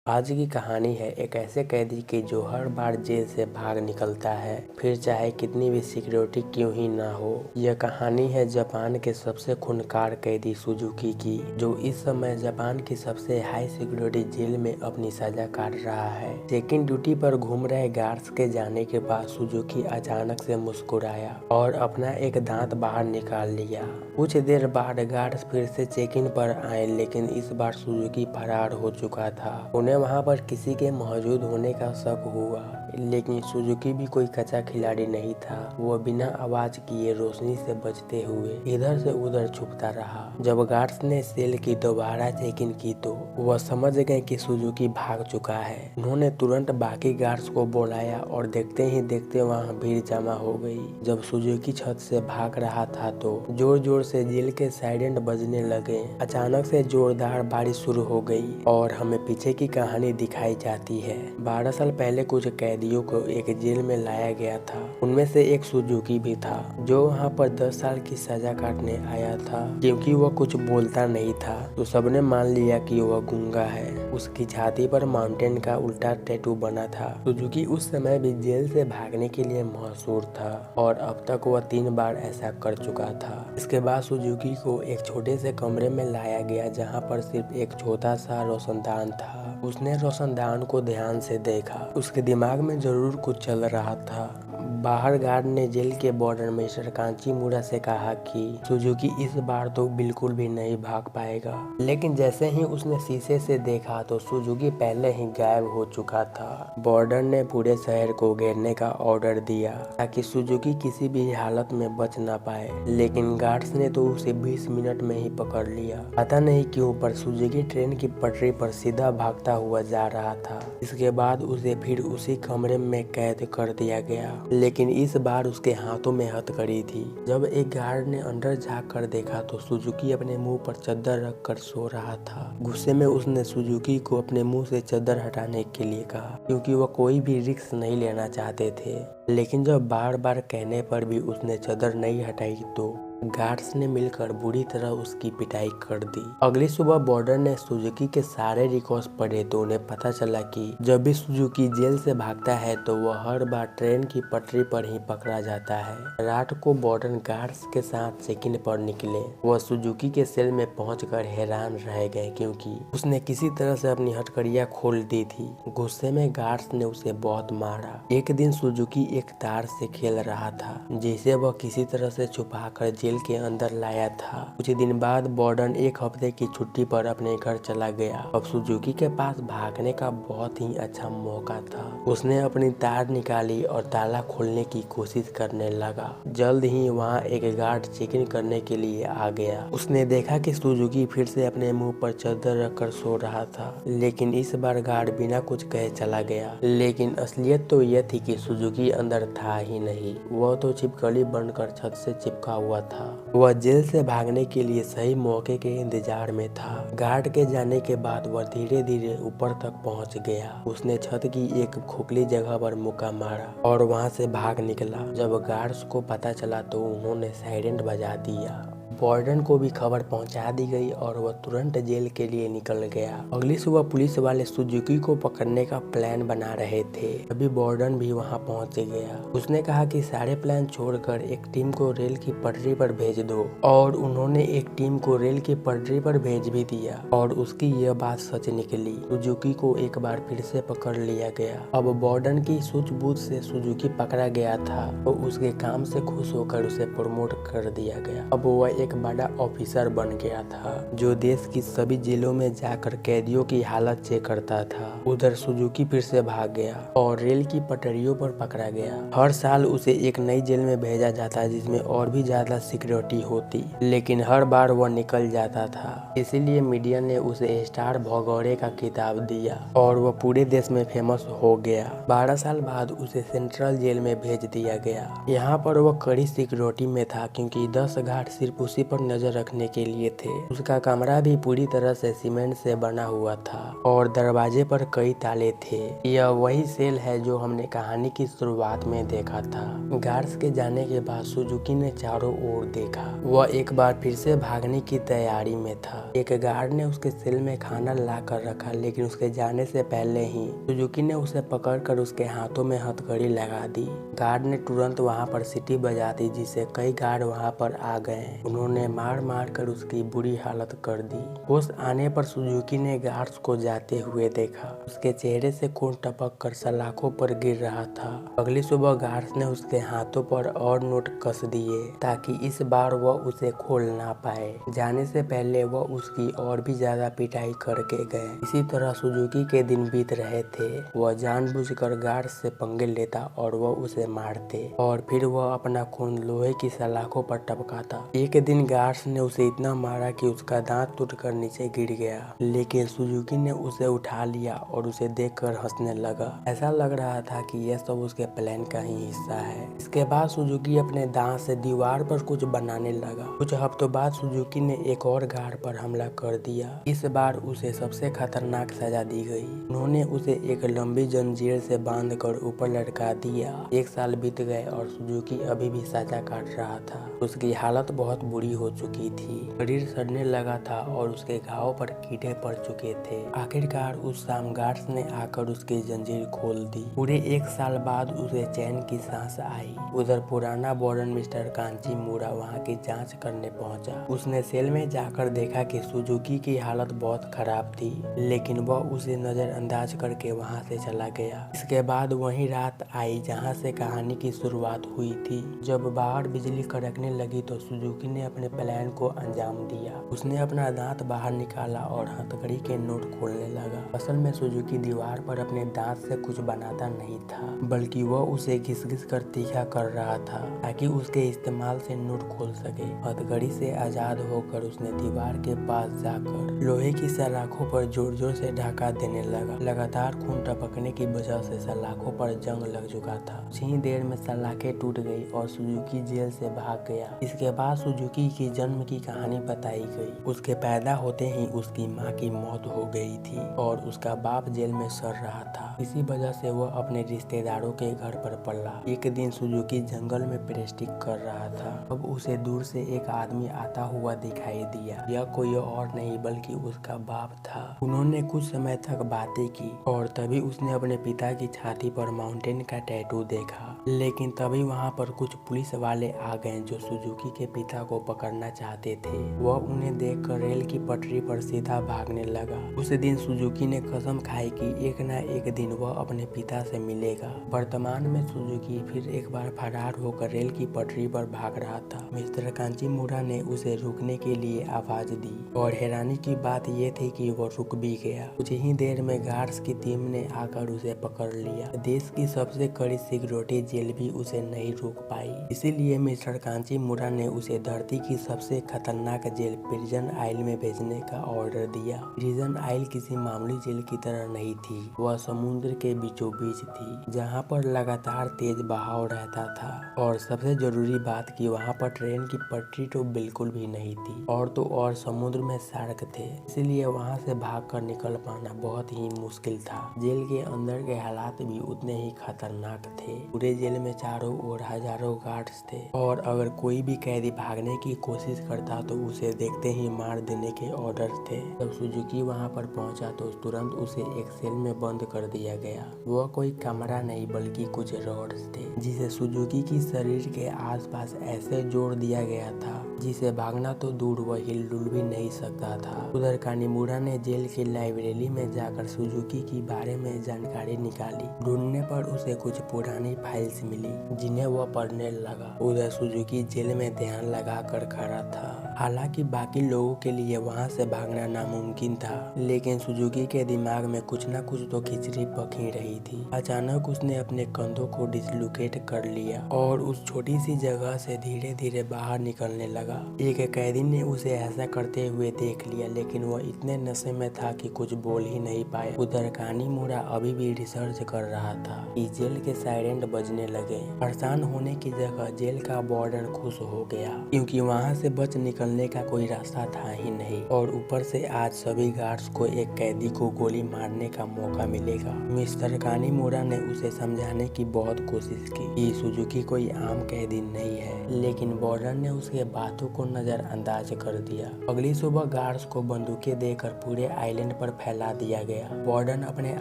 आज की कहानी है एक ऐसे कैदी की जो हर बार जेल से भाग निकलता है, फिर चाहे कितनी भी सिक्योरिटी क्यों ही ना हो। यह कहानी है जापान के सबसे खूंखार कैदी सुजुकी की, जो इस समय जापान की सबसे हाई सिक्योरिटी जेल में अपनी सजा काट रहा है। चेक इन ड्यूटी पर घूम रहे गार्ड्स के जाने के बाद सुजुकी अचानक से मुस्कुराया और अपना एक दांत बाहर निकाल लिया। कुछ देर बाद गार्ड्स फिर से चेक इन पर आए, लेकिन इस बार सुजुकी फरार हो चुका था। उन्हें वहां पर किसी के मौजूद होने का शक हुआ, लेकिन सुजुकी भी कोई कच्चा खिलाड़ी नहीं था। वो बिना आवाज किए रोशनी से बचते हुए इधर से उधर छुपता रहा। जब गार्ड्स ने सेल की दोबारा चेक इन की तो वह समझ गए कि सुजुकी भाग चुका है। उन्होंने तुरंत बाकी गार्ड्स को बुलाया और देखते ही देखते वहां भीड़ जमा हो गई। जब सुजुकी छत से भाग रहा था तो जोर जोर से जेल के साइरेन बजने लगे। अचानक से जोरदार बारिश शुरू हो गई और हमें पीछे की कहानी दिखाई जाती है। 12 साल पहले कुछ कैदियों को एक जेल में लाया गया था। उनमें से एक सुजुकी भी था, जो वहां पर 10 साल की सजा काटने आया था। क्योंकि वह कुछ बोलता नहीं था तो सबने मान लिया कि वह गूंगा है। उसकी छाती पर माउंटेन का उल्टा टैटू बना था। सुजुकी उस समय भी जेल से भागने के लिए मशहूर था और अब तक वह 3 बार ऐसा कर चुका था। इसके बाद सुजुकी को एक छोटे से कमरे में लाया गया, जहाँ पर सिर्फ एक छोटा सा रोशनदान था। उसने रोशनदान को ध्यान से देखा। उसके दिमाग में जरूर कुछ चल रहा था। बाहर गार्ड ने जेल के वार्डन मिस्टर कांचीमुरा से कहा कि सुजुकी इस बार तो बिल्कुल भी नहीं भाग पाएगा। लेकिन जैसे ही उसने शीशे से देखा तो सुजुकी पहले ही गायब हो चुका था। वार्डन ने पूरे शहर को घेरने का ऑर्डर दिया ताकि सुजुकी किसी भी हालत में बच ना पाए, लेकिन गार्ड्स ने तो उसे 20 मिनट में ही पकड़ लिया। पता नहीं क्यों पर सुजुकी ट्रेन की पटरी पर सीधा भागता हुआ जा रहा था। इसके बाद उसे फिर उसी कमरे में कैद कर दिया गया, लेकिन इस बार उसके हाथों में हथकड़ी थी। जब एक गार्ड ने अंदर झांक कर देखा तो सुजुकी अपने मुंह पर चद्दर रख कर सो रहा था। गुस्से में उसने सुजुकी को अपने मुंह से चद्दर हटाने के लिए कहा, क्योंकि वह कोई भी रिस्क नहीं लेना चाहते थे। लेकिन जब बार बार कहने पर भी उसने चद्दर नहीं हटाई तो गार्ड्स ने मिलकर बुरी तरह उसकी पिटाई कर दी। अगली सुबह बॉर्डर ने सुजुकी के सारे रिकॉर्ड्स पढ़े तो उन्हें पता चला कि जब भी सुजुकी जेल से भागता है तो वह हर बार ट्रेन की पटरी पर ही पकड़ा जाता है। रात को बॉर्डर गार्ड्स के साथ चेक इन पर निकले। वह सुजुकी के सेल में पहुंचकर हैरान रह गए, क्योंकि उसने किसी तरह से अपनी हथकड़ियां खोल दी थी। गुस्से में गार्ड्स ने उसे बहुत मारा। एक दिन सुजुकी एक तार से खेल रहा था, जिसे वह किसी तरह से छुपाकर जेल के अंदर लाया था। कुछ दिन बाद वार्डन एक हफ्ते की छुट्टी पर अपने घर चला गया। अब सुजुकी के पास भागने का बहुत ही अच्छा मौका था। उसने अपनी तार निकाली और ताला खोलने की कोशिश करने लगा। जल्द ही वहां एक गार्ड चेक इन करने के लिए आ गया। उसने देखा कि सुजुकी फिर से अपने मुंह पर चद्दर रखकर सो रहा था, लेकिन इस बार गार्ड बिना कुछ कहे चला गया। लेकिन असलियत तो यह थी कि सुजुकी अंदर था ही नहीं। वह तो छिपकली बनकर छत से चिपका हुआ था। वह जेल से भागने के लिए सही मौके के इंतजार में था। गार्ड के जाने के बाद वह धीरे धीरे ऊपर तक पहुंच गया। उसने छत की एक खोखली जगह पर मुक्का मारा और वहां से भाग निकला। जब गार्ड्स को पता चला तो उन्होंने साइरेन बजा दिया। वार्डन को भी खबर पहुंचा दी गई और वह तुरंत जेल के लिए निकल गया। अगली सुबह पुलिस वाले सुजुकी को पकड़ने का प्लान बना रहे थे। अभी वार्डन भी वहां पहुंच गया। उसने कहा कि सारे प्लान छोड़कर एक टीम को रेल की पटरी पर भेज दो, और उन्होंने एक टीम को रेल की पटरी पर भेज भी दिया। और उसकी यह बात सच निकली। सुजुकी को एक बार फिर से पकड़ लिया गया। अब वार्डन की सूझबूझ से सुजुकी पकड़ा गया था तो उसके काम से खुश होकर उसे प्रमोट कर दिया गया। अब वह एक बड़ा ऑफिसर बन गया था, जो देश की सभी जेलों में जाकर कैदियों की हालत चेक करता था। उधर सुजुकी फिर से भाग गया और रेल की पटरियों पर पकड़ा गया। हर साल उसे एक नई जेल में भेजा जाता, जिसमें और भी ज्यादा सिक्योरिटी होती, लेकिन हर बार वह निकल जाता था। इसीलिए मीडिया ने उसे स्टार भगौड़े का खिताब दिया और वह पूरे देश में फेमस हो गया। 12 साल बाद उसे सेंट्रल जेल में भेज दिया गया। यहाँ पर वह कड़ी सिक्योरिटी में था, क्योंकि 10 गार्ड सिर्फ उसी उसी पर नजर रखने के लिए थे। उसका कमरा भी पूरी तरह से सीमेंट से बना हुआ था और दरवाजे पर कई ताले थे। यह वही सेल है जो हमने कहानी की शुरुआत में देखा था। गार्ड्स के जाने के बाद सुजुकी ने चारों ओर देखा। वह एक बार फिर से भागने की तैयारी में था। एक गार्ड ने उसके सेल में खाना ला कर रखा, लेकिन उसके जाने से पहले ही सुजुकी ने उसे पकड़कर उसके हाथों में हथकड़ी लगा दी। गार्ड ने तुरंत वहां पर सीटी बजा दी, जिससे कई गार्ड वहां पर आ गए। उन्होंने मार मार कर उसकी बुरी हालत कर दी। होश आने पर सुजुकी ने गार्ड्स को जाते हुए देखा। उसके चेहरे से खून टपक कर सलाखों पर गिर रहा था। अगली सुबह गार्ड्स ने उसके हाथों पर और नोट कस दिए ताकि इस बार वह उसे खोल ना पाए। जाने से पहले वह उसकी और भी ज्यादा पिटाई करके गए। इसी तरह सुजुकी के दिन बीत रहे थे। वह जानबूझकर गार्ड्स से पंगे लेता और वह उसे मारते और फिर वह अपना खून लोहे की सलाखों पर टपकाता। एक दिन गार्ड्स ने उसे इतना मारा कि उसका दांत टूटकर नीचे गिर गया, लेकिन सुजुकी ने उसे उठा लिया और उसे देखकर हंसने लगा। ऐसा लग रहा था कि यह सब उसके प्लान का ही हिस्सा है। इसके बाद सुजुकी अपने दांत से दीवार पर कुछ बनाने लगा। कुछ हफ्तों बाद सुजुकी ने एक और गार्ड पर हमला कर दिया। इस बार उसे सबसे खतरनाक सजा दी गई। उन्होंने उसे एक लंबी जंजीर से बांधकर ऊपर लटका दिया। 1 साल बीत गए और सुजुकी अभी भी सजा काट रहा था। उसकी हालत बहुत बुरी हो चुकी थी। शरीर सड़ने लगा था और उसके घावों पर कीड़े पड़ चुके थे। आखिरकार उस शाम गार्ड्स ने आकर उसकी जंजीर खोल दी। पूरे 1 साल बाद उसे चैन की सांस आई। उधर पुराना वार्डन मिस्टर कांचीमुरा वहाँ की जांच करने पहुंचा। उसने सेल में जाकर देखा कि सुजुकी की हालत बहुत खराब थी, लेकिन वह उसे नजरअंदाज करके वहाँ से चला गया। इसके बाद वही रात आई जहाँ से कहानी की शुरुआत हुई थी। जब बाहर बिजली कड़कने लगी तो सुजुकी ने अपने प्लान को अंजाम दिया। उसने अपना दांत बाहर निकाला और हथकड़ी के नोट खोलने लगा। असल में सुजुकी दीवार पर अपने दांत से कुछ बनाता नहीं था, बल्कि वह उसे घिस-घिस कर तीखा कर रहा था ताकि उसके इस्तेमाल से नोट खोल सके। हथकड़ी से आजाद होकर उसने दीवार के पास जाकर लोहे की सलाखों पर जोर-जोर से ढाका देने लगा। लगातार खून टपकने की वजह से सलाखों पर जंग लग चुका था। कुछ ही देर में सलाखें टूट गई और सुजुकी जेल से भाग गया। इसके बाद सुजुकी की जन्म की कहानी बताई गई। उसके पैदा होते ही उसकी माँ की मौत हो गई थी और उसका बाप जेल में सड़ रहा था। इसी वजह से वह अपने रिश्तेदारों के घर पर पला। एक दिन सुजुकी जंगल में प्रेस्टिक कर रहा था। अब उसे दूर से एक आदमी आता हुआ दिखाई दिया। यह कोई और नहीं बल्कि उसका बाप था। उन्होंने कुछ समय तक बातें की और तभी उसने अपने पिता की छाती पर माउंटेन का टैटू देखा। लेकिन तभी वहाँ पर कुछ पुलिस वाले आ गए जो सुजुकी के पिता को पकड़ना चाहते थे। वह उन्हें देखकर रेल की पटरी पर सीधा भागने लगा। उस दिन सुजुकी ने कसम खाई कि एक न एक दिन वह अपने पिता से मिलेगा। वर्तमान में सुजुकी फिर एक बार फरार होकर रेल की पटरी पर भाग रहा था। मिस्टर कांचीमुरा ने उसे रुकने के लिए आवाज दी और हैरानी की बात यह थी कि वो रुक भी गया। कुछ ही देर में गार्ड्स की टीम ने आकर उसे पकड़ लिया। देश की सबसे कड़ी सिक्योरिटी जेल भी उसे नहीं रोक पाई। इसीलिए मिस्टर कांचीमुरा ने उसे धरती की सबसे खतरनाक जेल प्रिजन आइल में भेजने का ऑर्डर दिया। प्रिजन आइल किसी मामूली जेल की तरह नहीं थी। वह समुद्र के बीचों बीच थी, जहाँ पर लगातार तेज बहाव रहता था और सबसे जरूरी बात कि वहाँ पर ट्रेन की पटरी तो बिल्कुल भी नहीं थी और तो और समुद्र में शार्क थे। इसलिए वहाँ से भागकर निकल पाना बहुत ही मुश्किल था। जेल के अंदर के हालात भी उतने ही खतरनाक थे। पूरे जेल में चारों ओर हजारों गार्ड्स थे और अगर कोई भी कैदी भागने की कोशिश करता तो उसे देखते ही मार देने के ऑर्डर थे। जब सुजुकी वहां पर पहुंचा तो तुरंत उसे एक सेल में बंद कर दिया गया। वह कोई कमरा नहीं बल्कि कुछ रॉड्स थे जिसे सुजुकी की शरीर के आसपास ऐसे जोड़ दिया गया था जिसे भागना तो दूर वह हिलडुल भी नहीं सकता था। उधर कानीमुरा ने जेल की लाइब्रेरी में जाकर सुजुकी के बारे में जानकारी निकाली। ढूंढने पर उसे कुछ पुरानी फाइल्स मिली जिन्हें वह पढ़ने लगा। उधर सुजुकी जेल में ध्यान लगा कर खड़ा था। हालांकि बाकी लोगों के लिए वहां से भागना नामुमकिन था, लेकिन सुजुकी के दिमाग में कुछ न कुछ तो खिचड़ी पक ही रही थी। अचानक उसने अपने कंधों को डिसलोकेट कर लिया और उस छोटी सी जगह से धीरे धीरे बाहर निकलने लगा। लगा। एक कैदी ने उसे ऐसा करते हुए देख लिया, लेकिन वह इतने नशे में था कि कुछ बोल ही नहीं पाया। उधर कानीमोरा अभी भी रिसर्च कर रहा था कि जेल के सायरेन बजने लगे। परेशान होने की जगह जेल का वार्डन खुश हो गया, क्योंकि वहां से बच निकलने का कोई रास्ता था ही नहीं, और ऊपर से आज सभी गार्ड्स को एक कैदी को गोली मारने का मौका मिलेगा। मिस्टर कानीमोरा ने उसे समझाने की बहुत कोशिश की कि सुजुकी कोई आम कैदी नहीं है, लेकिन वार्डन ने उसके बातों को नजरअंदाज कर दिया। अगली सुबह गार्ड्स को बंदूकें देकर पूरे आइलैंड पर फैला दिया गया। वार्डन अपने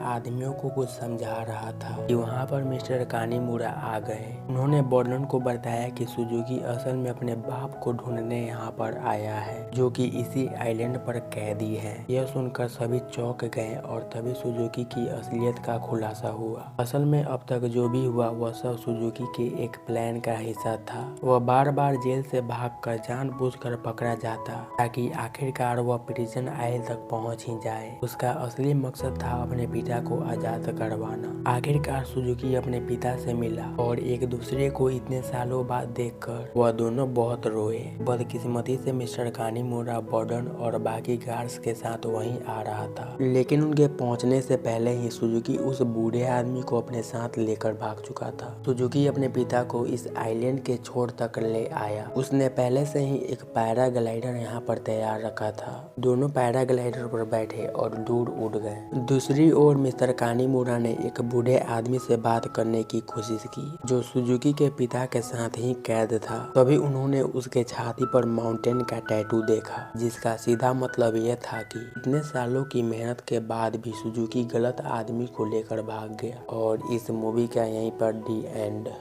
आदमियों को कुछ समझा रहा था कि वहाँ पर मिस्टर कानीमोरा आ गए। उन्होंने वार्डन को बताया कि सुजुकी असल में अपने बाप को ढूंढने यहाँ पर आया है, जो कि इसी आइलैंड पर कैदी है। यह सुनकर सभी चौंक गए और तभी सुजुकी की असलियत का खुलासा हुआ। असल में अब तक जो भी हुआ वह सब सुजुकी के एक प्लान का हिस्सा था। वह बार बार जेल से भागकर जानबूझकर पकड़ा जाता ताकि आखिरकार वह प्रिजन आइल तक पहुंच ही जाए। उसका असली मकसद था अपने पिता को आजाद करवाना। आखिरकार सुजुकी अपने पिता से मिला और एक दूसरे को इतने सालों बाद देखकर वह दोनों बहुत रोए। बदकिस्मती से मिस्टर कानीमोरा वार्डन और बाकी गार्ड्स के साथ वहीं आ रहा था, लेकिन उनके पहुंचने से पहले ही सुजुकी उस बूढ़े आदमी को अपने साथ लेकर भाग चुका था। सुजुकी अपने पिता को इस आइलैंड के छोर तक ले आया। उसने पहले से ही एक पैराग्लाइडर यहाँ पर तैयार रखा था। दोनों पैराग्लाइडर पर बैठे और दूर उड़ गए। दूसरी ओर मिस्टर कानीमोरा ने एक बूढ़े आदमी से बात करने की कोशिश की, जो सुजुकी के पिता के साथ ही कैद था। तभी उन्होंने उसके छाती पर माउंटेन का टैटू देखा, जिसका सीधा मतलब यह था कि इतने सालों की मेहनत के बाद भी सुजुकी गलत आदमी को लेकर भाग गया। और इस मूवी का यहीं पर दी एंड।